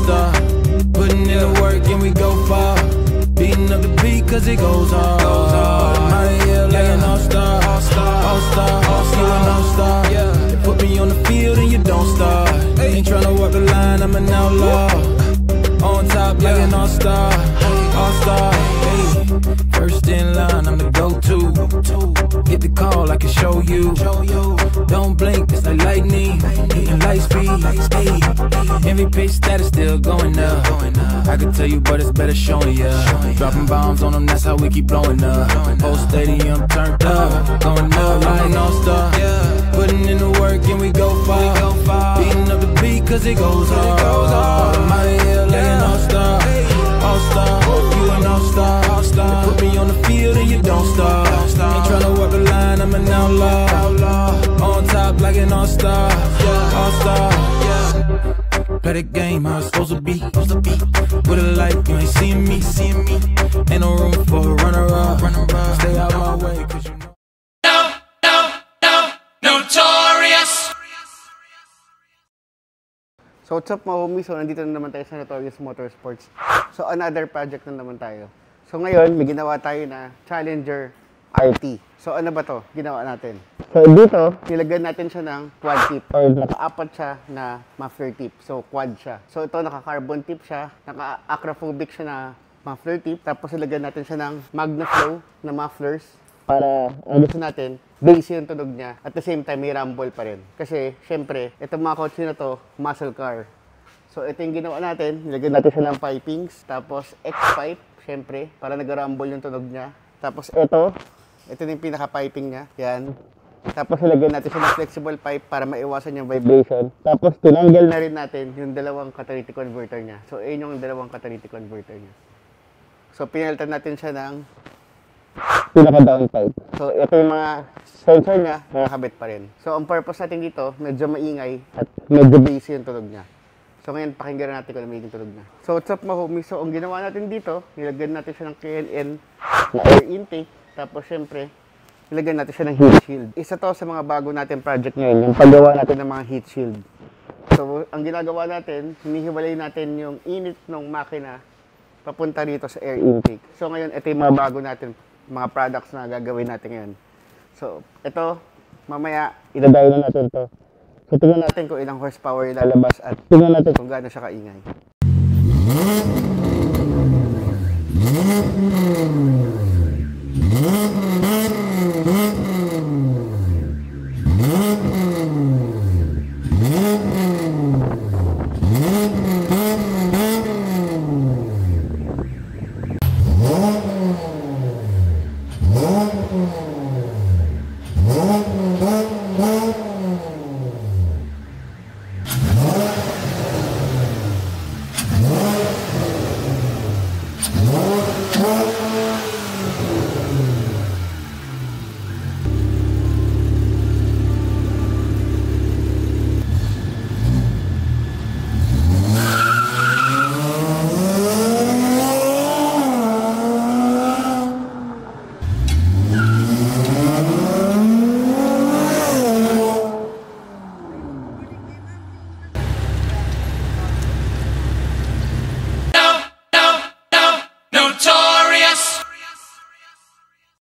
stop. Putting in the work and we go far. Beating up the beat cause it goes hard. I'm out of here like an all-star. All-star, you an all-star. They put me on the field and you don't start. Ain't tryna walk the line, I'm an outlaw. On top like an all-star. All-star, hey. First in line, I'm the go-to. Get the call, I can show you. Don't blink, it's like lightning. Hitting light speed, hey. MVP status still going up. I can tell you, but it's better showing ya. Dropping bombs on them, that's how we keep blowing up. Whole stadium turned up, going up like an all-star. Putting in the work and we go far. Beating up the beat cause it goes hard. I'm out of here like an all-star. All-star, you an all-star. They put me on the field and you don't start. Ain't tryna walk the line, I'm an outlaw. On top like an all-star. All-star, play the game how it's supposed to be. With a light, you ain't seeing me. Ain't no room for a runner-up. Stay out my way cause you know. Notorious. So what's up mga homies? So nandito na naman tayo sa Notorious Motorsports. So another project na naman tayo. So ngayon, may ginawa tayo na Challenger RT. So ano ba to? Ginawa natin. So dito, nilagyan natin siya ng quad tip or naka-apat siya na muffler tip. So quad siya. So ito naka-carbon tip siya, naka-acrophobic siya na muffler tip. Tapos nilagyan natin siya ng MagnaFlow na mufflers para ang gusto natin, bass yung tunog niya. At the same time, may rumble pa rin. Kasi, syempre, itong mga kotse na to, muscle car. So, ito yung ginawa natin. Nilagyan natin siya ng pipings. Tapos, X-pipe, syempre, para nag-rumble yung tunog niya. Tapos, ito yung pinaka-piping niya. Yan. Tapos, nilagyan natin siya ng flexible pipe para maiwasan yung vibration. Tapos, tinanggal na rin natin yung dalawang catalytic converter niya. So, ayun yung dalawang catalytic converter niya. So, pinalitan natin siya ng pinaka-downpipe. So, ito yung mga sensor niya, nakakabit pa rin. So, ang purpose natin dito, medyo maingay at medyo bassy yung tunog niya. So, ngayon, pakinggan natin kung ano yung tunog niya. So, what's up mga homies? So, ang ginawa natin dito, nilagyan natin siya ng KLN na air intake. Tapos, syempre, nilagyan natin siya ng heat shield. Isa to sa mga bago natin project ngayon, yung paggawa natin ng mga heat shield. So, ang ginagawa natin, hinihiwalay natin yung init ng makina papunta dito sa air intake. So, ngayon, ito yung mga bago natin mga products na gagawin natin ngayon. So, ito, mamaya, idadayo na natin to. So, tingnan natin kung ilang horsepower ilalabas at tingnan natin kung gaano siya kaingay.